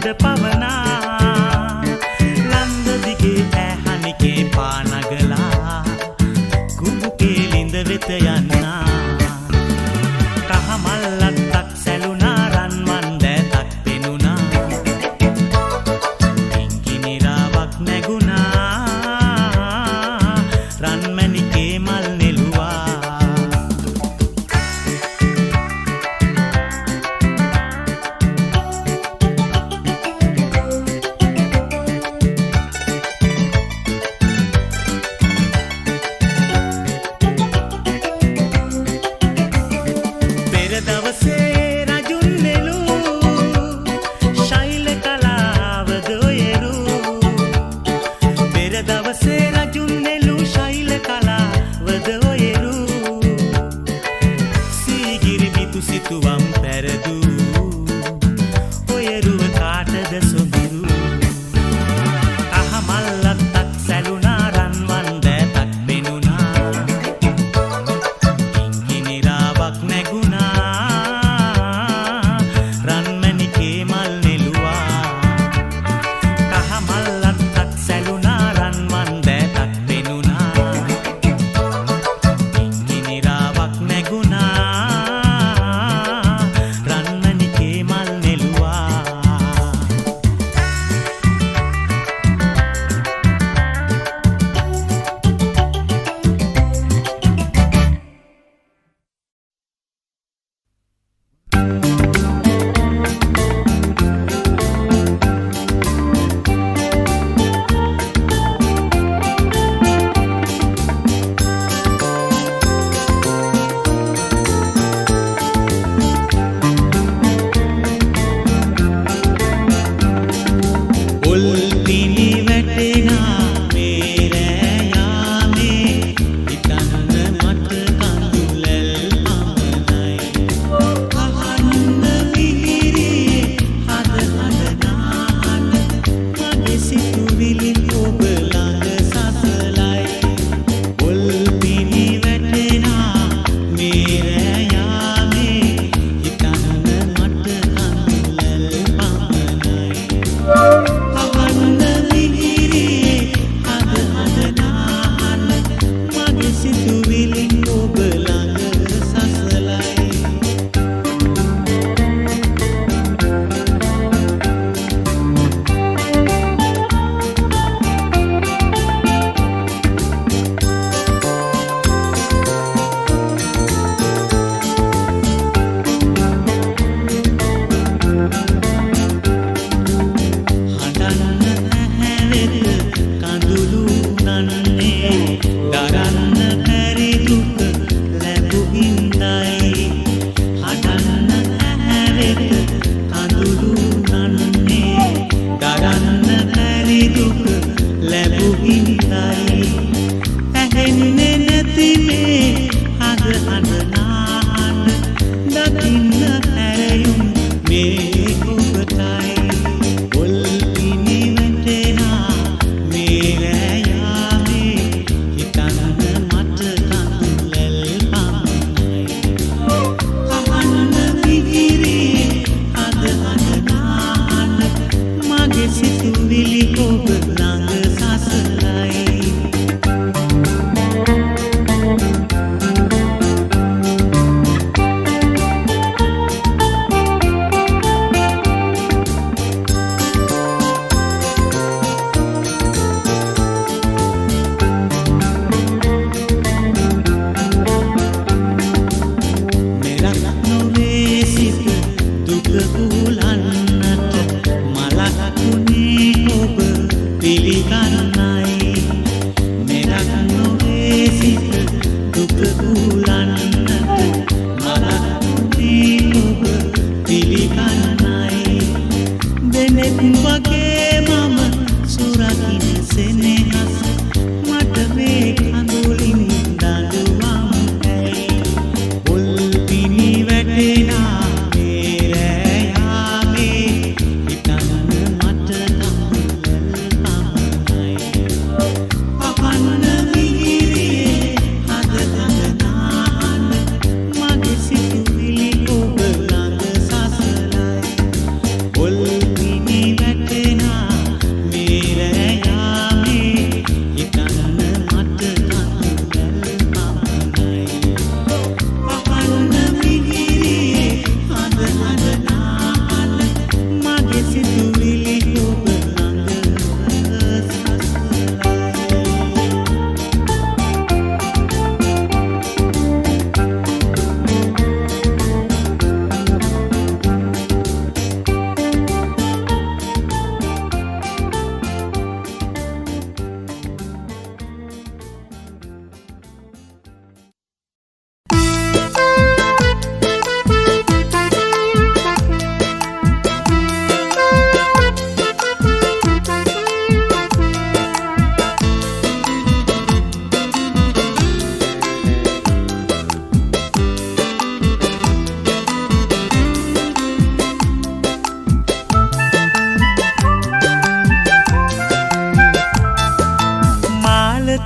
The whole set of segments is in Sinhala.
හොඳ පවනා ලන්ද දිගේ ඇහනිකේ පානගලා කුඹුකේ ලිඳ වෙත යන්නා කහමල්ලත්තක් සැලුනා රන්වන් දෑතක් පෙනුනා ඉංගිනිරාවක් නැගුණා රන්මැණිකේ මල් නෙළුවා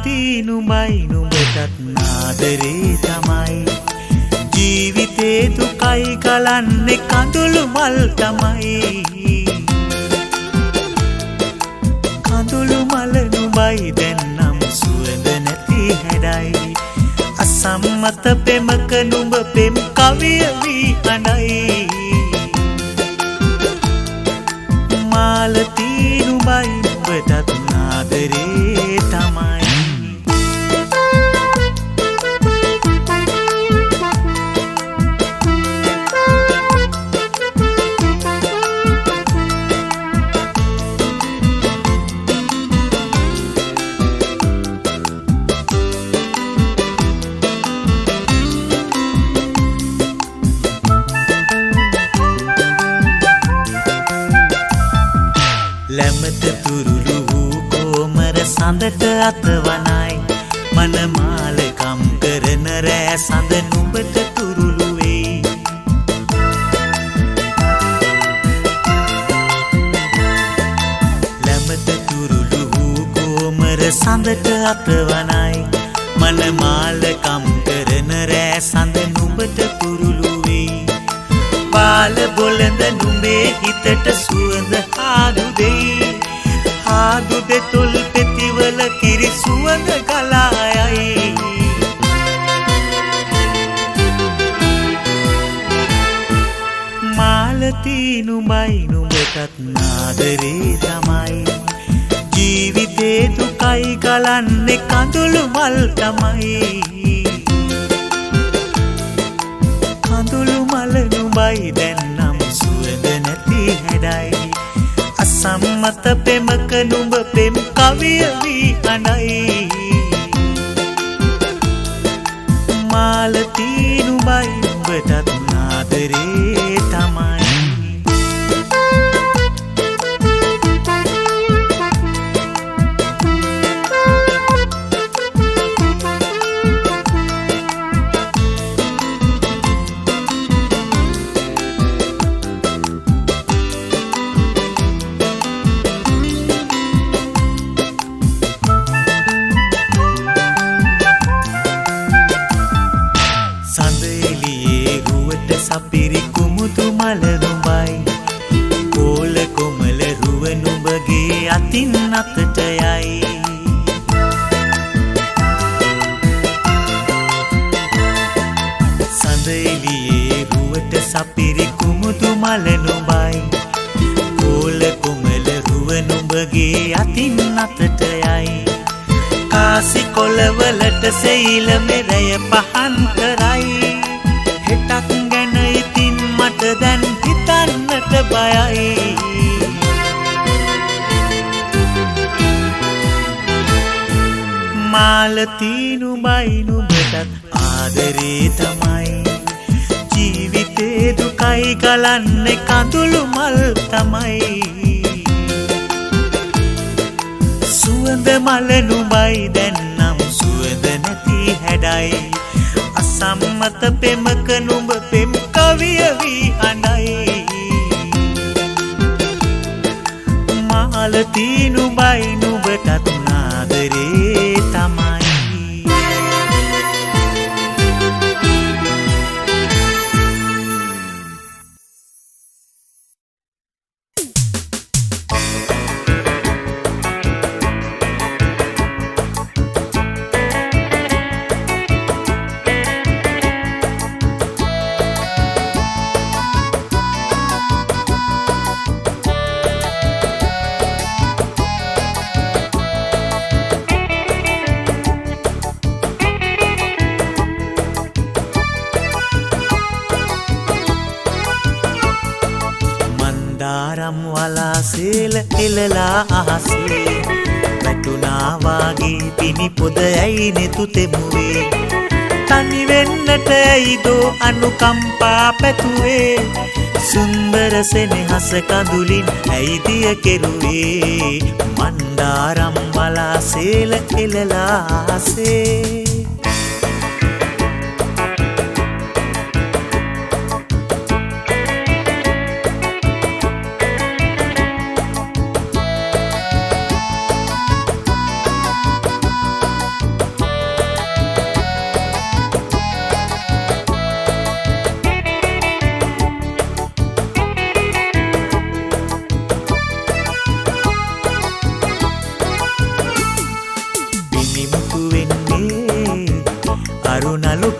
නුඹයි නුඹටත් නාදරේ තමයි ජීවිතේ දුකයි ගලන්නේ කඳුළු මල් තමයි කඳුළු මල නුඹයි දැන්නම් සුවඳ නැති හැඩයි අසම්මත පෙමක නුඹ පෙම් කවිය වී අනයි මාලතී නුඹයි නුඹටත් නාදරේ තමයි ලැමත තුරුළු වූ කෝමර සඳට අතවනයි මනමාලකම් කරන රෑ සඳ නුඹට තුරුළු වෙයි ලැමත තුරුළු වූ කෝමර සඳට අතවනයි මනමාලකම් කරන රෑ සඳ නුඹට තුරුළු වෙයි පාල බොළඳ නුඹේ හිතට සුවඳ ආදු දෙයි ආදු දෙතුල් පෙතිවල කිරි සුවඳ ගලායයි මාලතී නුඹයි නුඹටත් නාදරේ තමයි ජීවිතේ දුකයි ගලන්නේ කඳුළු මල් තමයි කඳුළු මල නුඹයි දැන්නම් සුවඳ නැති හැඩයි අසම්මත පෙමක නුඹ පෙම් කවිය වී අනයි මාලතී නුඹයි නුඹටත් නාදරේ තමයි සපිරි කුමුතු මල නුඹයි කෝල කොමල රුව නුඹගේ අතින් අතට යයි සඳ එළියේ රුවට සපිරි කුමුතු මල නුඹයි කෝල කොමල රුව නුඹගේ අතින් අතට යයි කාසි කොළවලට සෙයිල මෙරය පහන් කරයි හෙටක් ගැන ඉතින් මට දැන් හිතන්නට බයයි මාලතී නුඹයි නුඹටත් ආදරේ තමයි ජීවිතේ දුකයි ගලන්නේ කඳුළු මල් තමයි සුවඳ මල නුඹයි දැන්නම් සුවඳ නැති හැඩයි අසම්මත පෙමක නුඹ පෙම් කවිය වී අනයි මාලතී නුඹයි නුඹටත් නාදරේ තමයි දාරම් වලාසේල එලලා අහසේ වැටුනා වාගේ පිනි පොද ඇයි නෙතු තෙමුවේ තනි වෙන්නට ඇයිදෝ අනුකම්පා පැතුවේ සුන්දර සෙනෙහස කඳුලින් ඇයිදිය කෙරුවේ මන්දාරම් වලාසේල එලලා අහසේ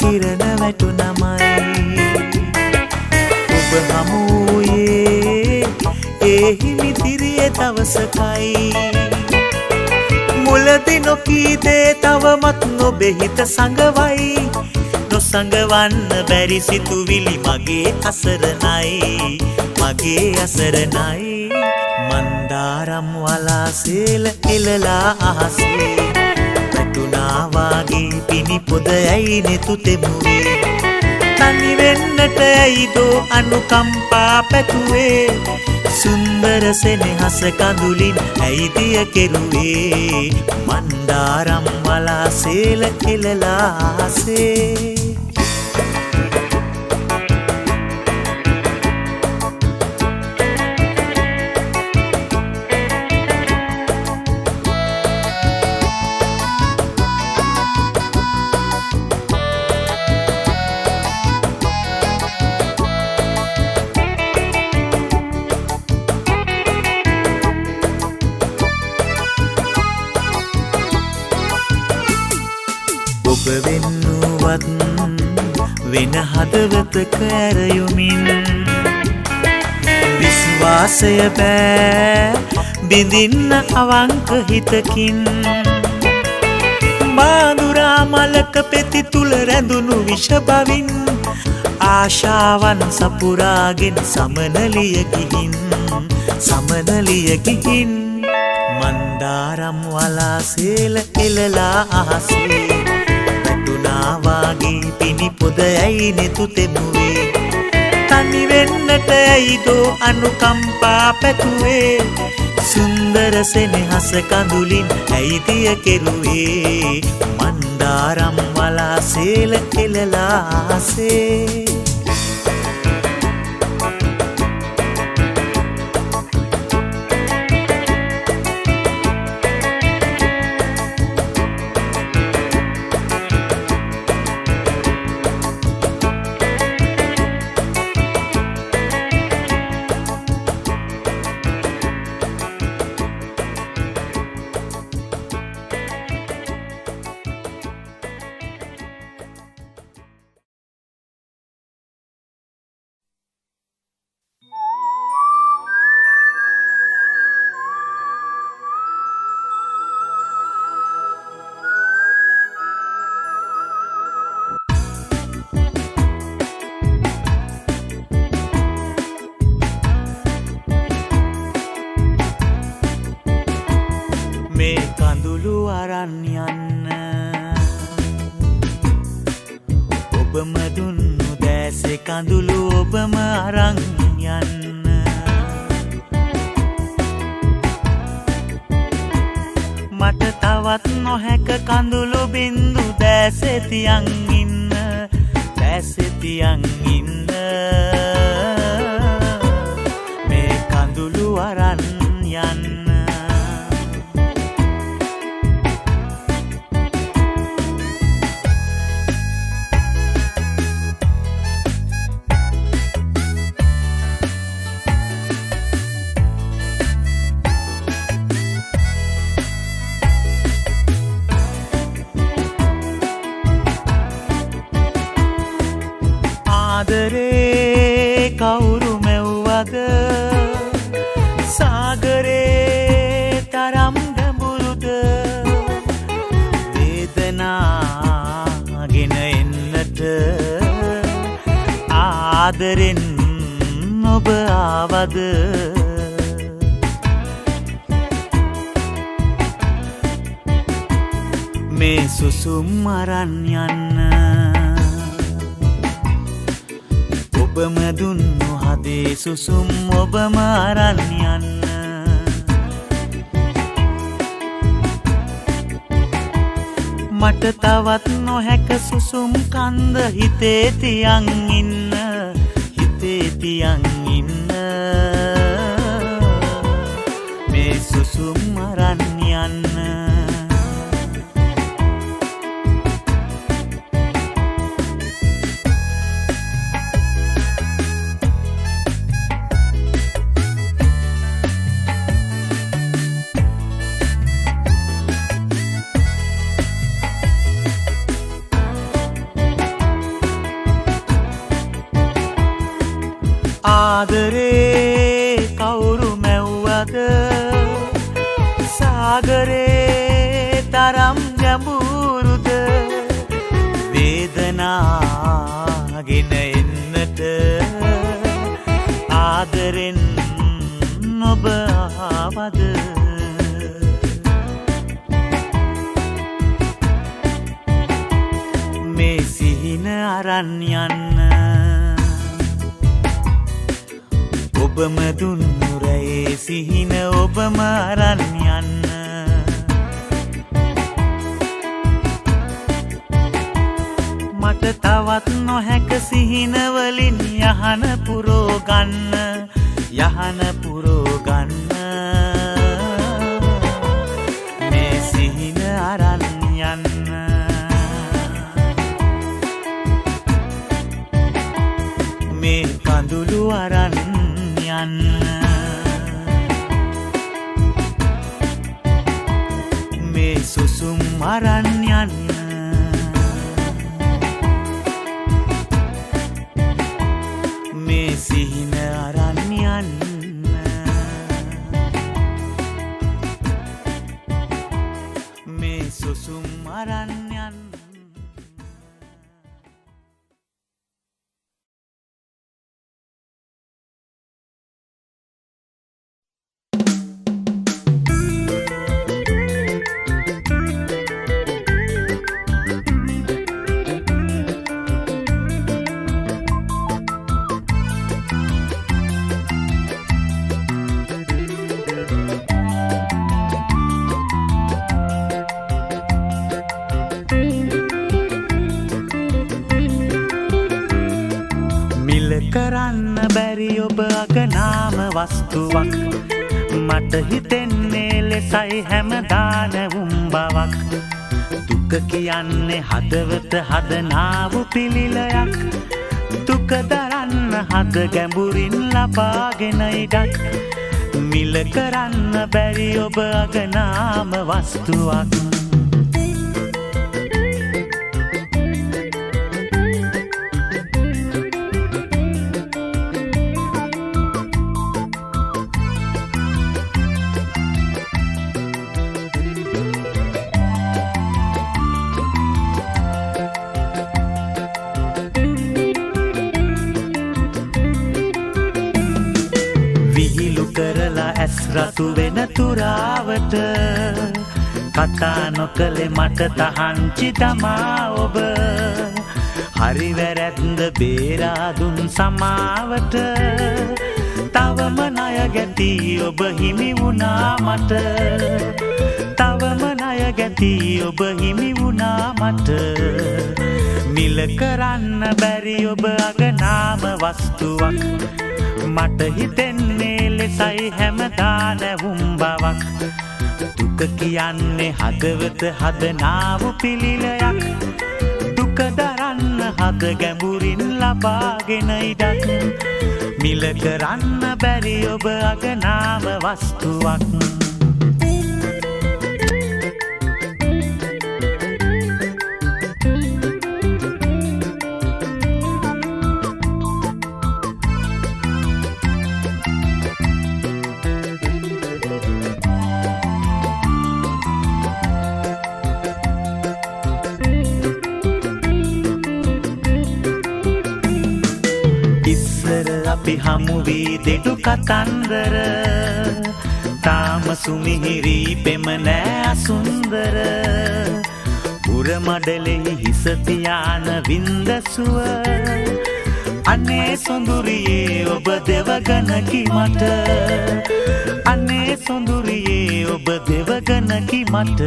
කිරණ වැටුනමයි ඔබ හමුවේ ඒ හිමිතිරිය දවසකයි මුලදි නොකී දේ තවමත් නොබෙහිත සඟවයි නොසඟවන්න බැරි සිතුවිලි මගේ අසරණයි මන්දාරම් වලාසේල එලලා අහසේ වැටුනා වාගේ පිනි පොදයයි නෙතු තෙමුවේ තනි වෙන්නට ඇයිදෝ අනුකම්පා පැතුවේ සුන්දර සෙනෙහස කඳුලින් ඇයිදිය කෙරුවේ මන්දාරම් වලාසේල එලලා අහසේ ඔබ වෙන්නුවත් වෙන හදවතක ඇරයුමින් විශ්වාසය බෑ බිඳින්න අවංක හිතකින් මාදුරා මලක පෙති තුල රැඳුණු විෂ බවින් ආශාවන් සපුරාගෙන සමනලිය ගිහින් මන්දාරම් වලාසේල එලලා අහසේ වාගේ පිනි පොදයයි නෙතු තෙමුවේ තනි වෙන්නට ඇයිදෝ අනුකම්පා පැතුවේ සුන්දර සෙනෙහස කඳුලින් ඇයිදිය කෙරුවේ මන්දාරම් වලාසේල එලලා අහසේ මේ කඳුළු අරන් යන්න ඔබම දුන්නු දැසේ කඳුළු ඔබම අරන් යන්න මට තවත් නොහැක කඳුළු බින්දු දැසේ තියන් ඉන්න මේ කඳුළු අරන් යන්න ආදරේ කවුරු මැව්වද සාගරේ තරම් ගැඹුරුද වේදනාගෙන එන්නට ආදරෙන් ඔබ ආවද මේ සුසුම් අරන් යන්න ඔබම දුන්නු හදේ සුසුම් ඔබම අරන් යන්න මට තවත් නොහැක සුසුම් කන්ද හිතේ තියන් ඉන්න මේ සුසුම් අරන් යන්න ආදරේ කවුරු මැව්වද සාගරේ තරම් ගැඹුරුද වේදනාගෙන එන්නට ආදරෙන් ඔබ ආවද මේ සිහින අරන් යන්න ඔබම දුන්නු රැයේ සිහින ඔබම අරන් යන්න මට තවත් නොහැක සිහින වලින් යහන පුරෝ ගන්න මේ සිහින අරන් යන්න මේ කඳුළු අරන් යන්න මේ සුසුම් අරන් යන්න මේ සිහින අරන් යන්න මේ සුසුම් අරන් යන්න කරන්න බැරි ඔබ අගනාම වස්තුවක් මට හිතෙන්නේ ලෙසයි හැමදාන වුම්බවක් දුක කියන්නේ හදවත හදනාවු පිළිලයක් දුක දරන්න හද ගැඹුරින් ලබාගෙන ඉඩක් මිල කරන්න බැරි ඔබ අගනාම වස්තුවක් රතු වෙන තුරාවට කතා නොකළේ මට තහංචි තමා ඔබ හරි වැරැද්ද බේරා දුන් සමාවට තවම ණය ගැති ඔබ හිමි වුණා මට තවම ණය ගැති ඔබ හිමි වුණා මට මිල කරන්න බැරි ඔබ අගනාම වස්තුවක් මට හිතෙන්නේ ලෙසයි හැමදාන වුම්බවක් දුක කියන්නේ හදවත හදනාවු පිළිලයක් දුක දරන්න හද ගැඹුරින් ලබාගෙන ඉඩක් මිල කරන්න බැරි ඔබ අගනාම වස්තුවක් අපි හමු වී දෙඩු කතන්දර තාම සුමිහිරි පෙම නෑ අසුන්දර උරමඩලෙහි හිස තියාන වින්දසුව අනේ සොඳුරියේ ඔබ දෙවගනකි මට අනේ සොඳුරියේ ඔබ දෙවගනකි මට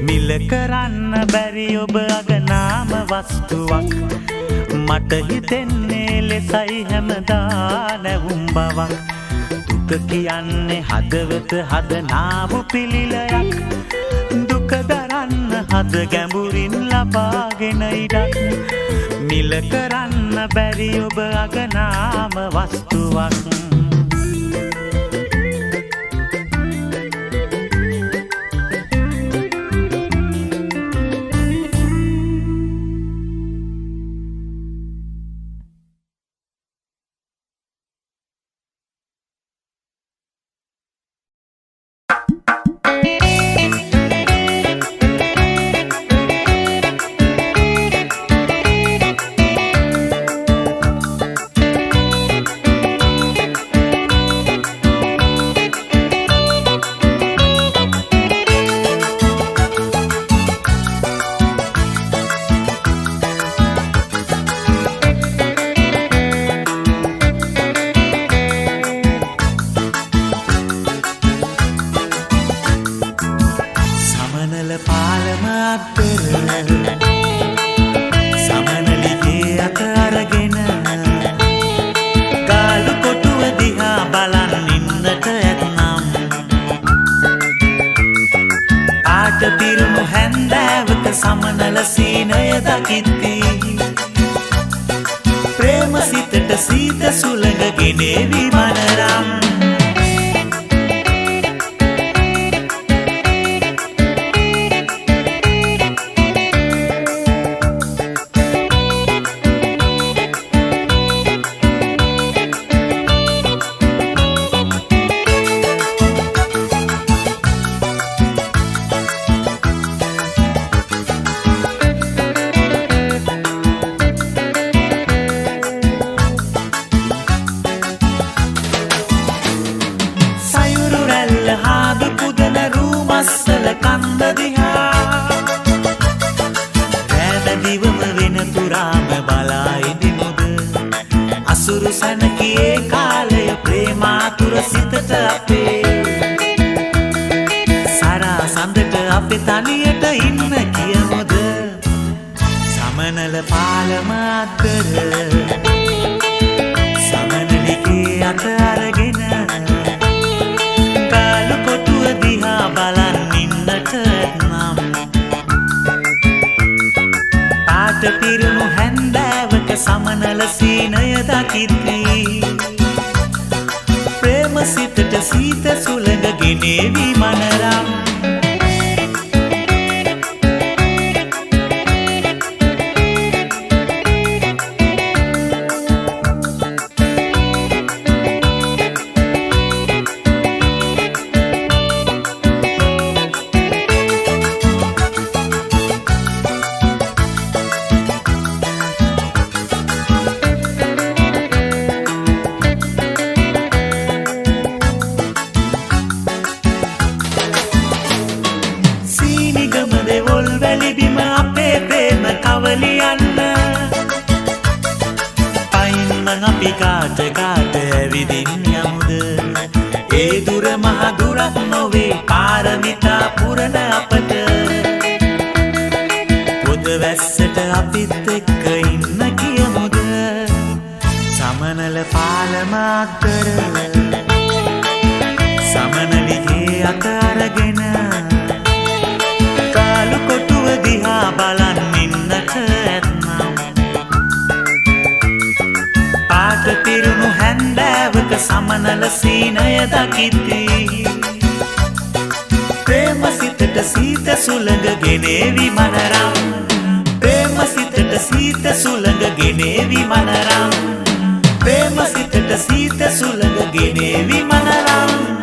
මිල කරන්න බැරි ඔබ අගනාම වස්තුවක් මට හිතෙන්නේ ලෙසයි හැමදා නැවුම් බවක් දුක කියන්නේ හදවත හදනාවු පිළිලයක් දුක දරන්න හද ගැඹුරින් ලබාගෙන ඉඩක් මිල කරන්න බැරි ඔබ අගනාම වස්තුවක් සමනල සීනය දකිත්ති ප්‍රේම සිතට සීත සුළඟ ගෙනේවි මනරම් සනකියේ කාලය ප්‍රේමාතුර සිතට අපේ සරා සඳට අපේ තනියට ඉන්න කියමුද සමනල පාලම අතර සමනලිගේ අත අරගෙන කාලු කොටුව දිහා බලන් ඉන්නට නම් පාට පිරුණු හැන්දෑවක සමනල සීනය දකිත්ති ප්‍රේම සිතට සීත සුළඟ ගෙනේවි මනරම් කාට කාට ඇවිදින් යමුද ඒ දුර මහ දුරක් නොවේ පාරමිතා පුරන අපට පොද වැස්සට අපිත් එක්ක ඉන්න කියමුද සමනල පාලම අතර සමනලිගේ අත අරගෙන කාලු කොටුව දිහා බලන් ඉන්නට පිරුණු හැන්දෑවක සමනල සීනය දකිත්ති ප්‍රේම සිතට සීත සුළඟ ගෙනේවි මනරම් ප්‍රේම සිතට සීත සුළඟ ගෙනේවි මනරම් ප්‍රේම සිතට සීත සුළඟ ගෙනේවි මනරම්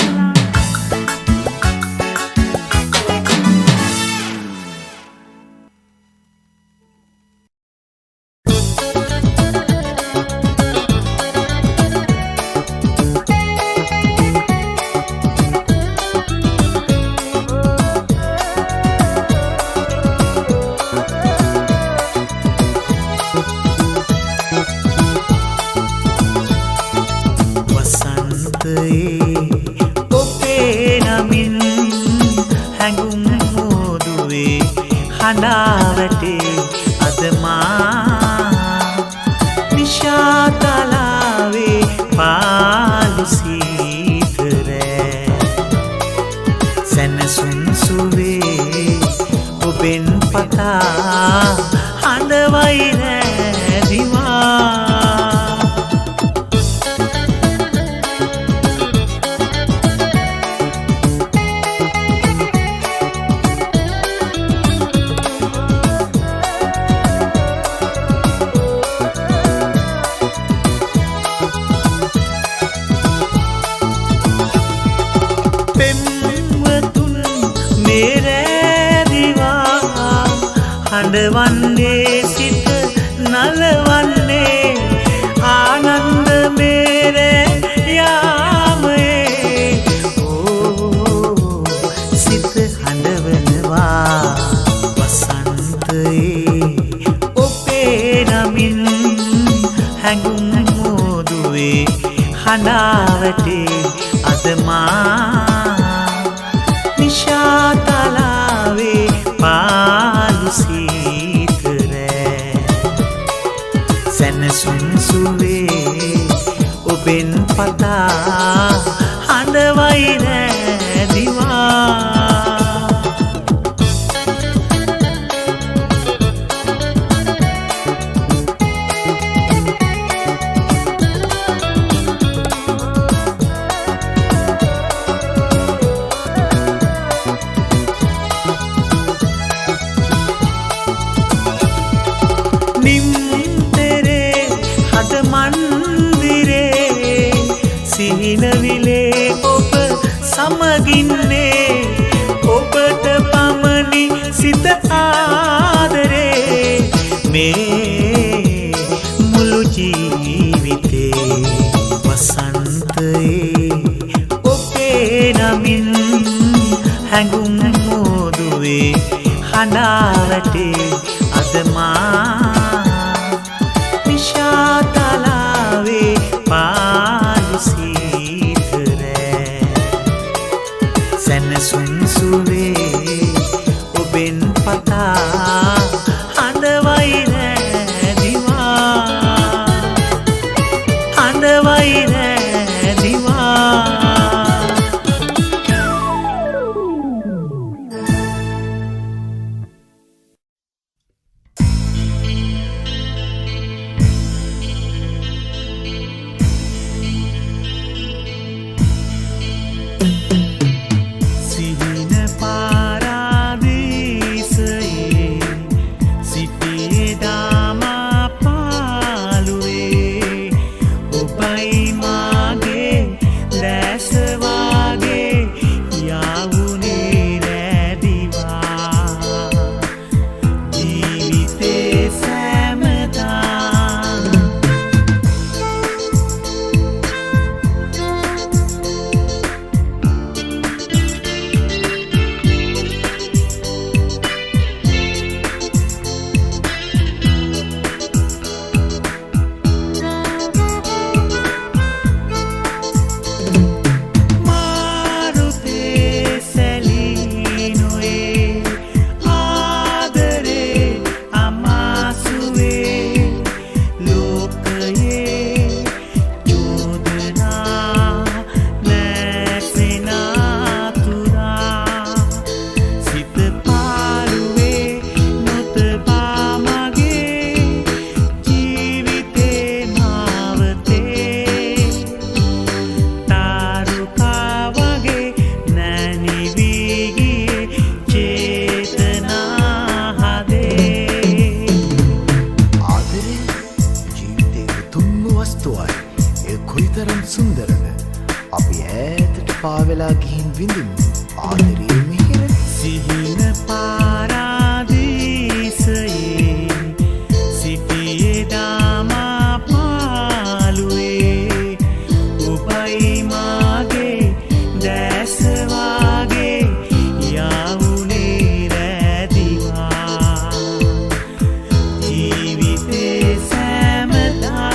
හඬාවටේ අදමා නිශාතලාවේ පාලු සීතරෑ සැනසුම් සුවේ ඔබෙන් පතා හඬවයි රැදිවා හඬවන්නේ සිත නලවන්නේ ආනන්ද මේරේ යාමේ සිත හඬවනවා වසන්තයේ ඔබේ නමින් හැඟුම් මෝදුවේ හඬාවටේ අදමා නිශාතලාවේ පාලු සීතරෑ සැනසුම් සුවේ ඔබෙන් පතා හඬවයි රැදිවා හැඟුම් මෝදුවේ හඬාවැටේ අදමා විශාතලාවේ පාලු සීතරෑ සැනසුම් සුවේ ඔබෙන් පතා හඬවයි රැදිවා පාවෙලා ගිහින් විඳිමු ආදරේ මිහිර සිහින පාරාදීසයේ සිටියේ දාමා පාළුවේ ඔබයි මාගේ දැස වාගේ යාවුනේ රැදිවා ජීවිතේ සෑමදා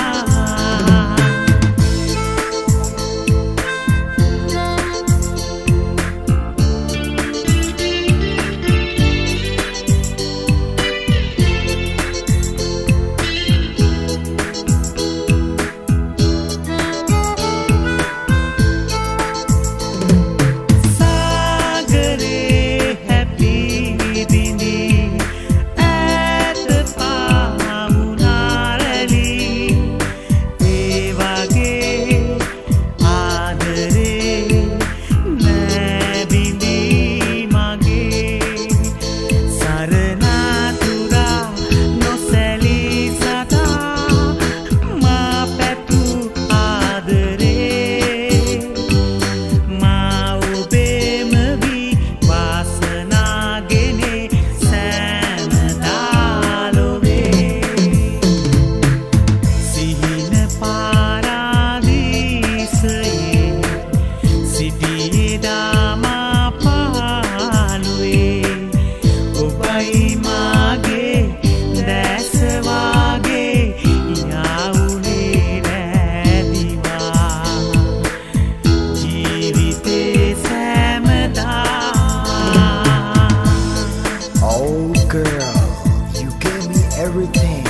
everything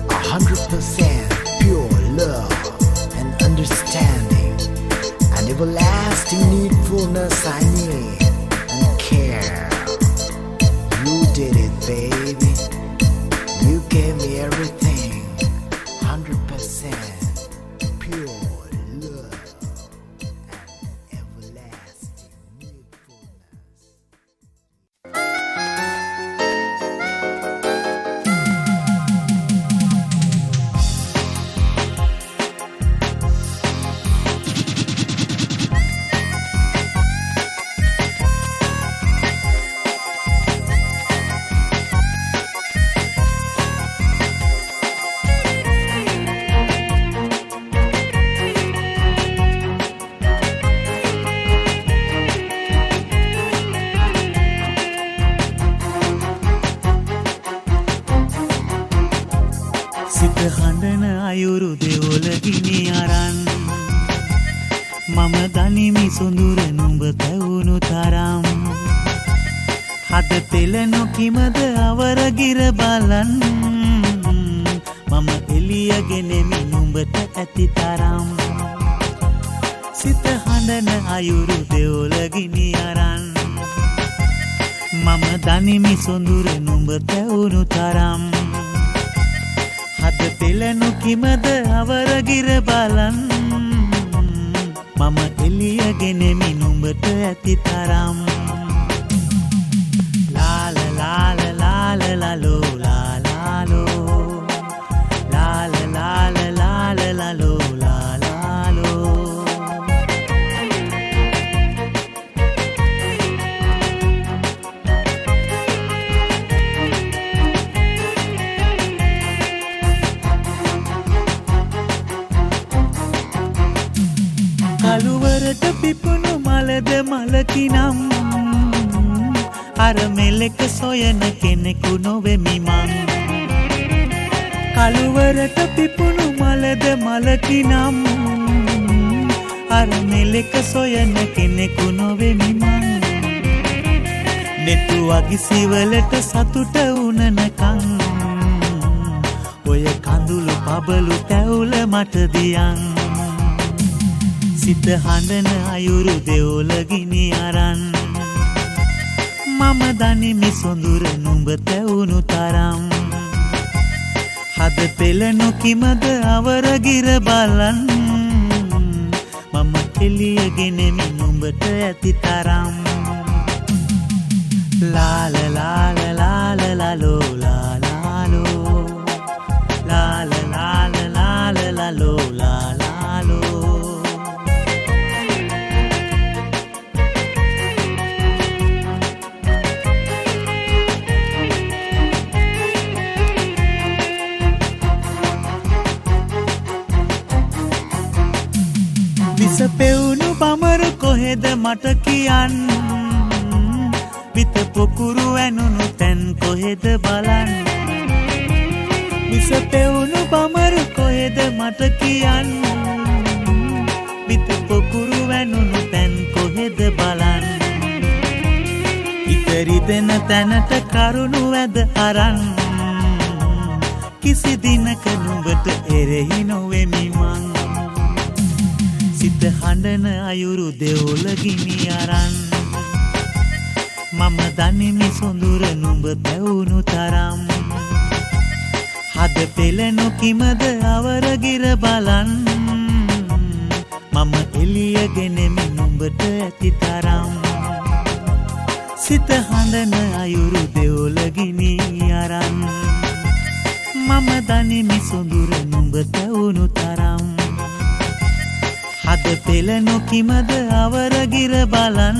100% pure love and understanding and everlasting needfulness I need and care. You did it, baby. You gave me everything 100% pure love and everlasting needfulness. තැවුණු තරම් හද තෙල නොකිමද අවරගිර බලන් මම එළියගෙනෙමි නුඹට ඇති තරම් සිත හඬන අයුරු දෙවොල ගිනි අරන් මම දනිමි සොඳුර නුඹ තැවුණු තරම් හද තෙල නොකිමද අවරගිර බලන් මම එළියගෙනෙමි නුඹට ඇති තරම් ලාල ලාල ලාල ලලෝ ලාලාලෝ ලාල ලාල ලාල ලලෝ ලාලාලෝ කළුවරට පිපුණු මලද මලකිනම් අර මෙලෙක සොයන කෙනෙකු නොවෙමි මං කළුවරට පිපුණු මලද මලකිනම් අර මෙලෙක සොයන කෙනෙකු නොවෙමි මං නෙතු අගිසිවලට සතුට උනනකං ඔය කඳුළු පබලු තැවුල මට දියන් සිත හඬන අයුරු දෙවොල ගිනි අරන් මම දනිමි සොඳුර නුඹ තැවුණු තරම් හද තෙල නොකිමද අවරගිර බලන් මම එළියගෙනෙමි නුඹට ඇති තරම් ලාල ලාල ලාල ලලෝ ලාලාලෝ ලාල ලාල ලාල ලලෝ ලාලාලෝ විසපෙවුණු බමරු කොහෙද මට කියන්න විත පොකුරු ඇනුණු තැන් කොහෙද බලන්න විසපෙවුණු බමරු කොහෙද මට කියන්න විත පොකුරු ඇනුණු තැන් කොහෙද බලන්න ඉතරිදෙන තැනට කරුණු ඇද අරන් කිසි දිනක නුඹට එරෙහි නොවෙමි මං සිත හඬන අයුරු දෙවොල ගිනි අරන් මම දනිමි සොඳුර නුඹ තැවුණු තරම් හද පෙළ නොකිමද අවරගිර බලන් මම එළියගෙනෙමි නුඹට ඇති තරම් සිත හඬන අයුරු දෙවොල ගිනි අරන් මම දනිමි සොඳුර නුඹ තැවුණු තරම් හද පෙළ නොකිමද අවරගිර බලන්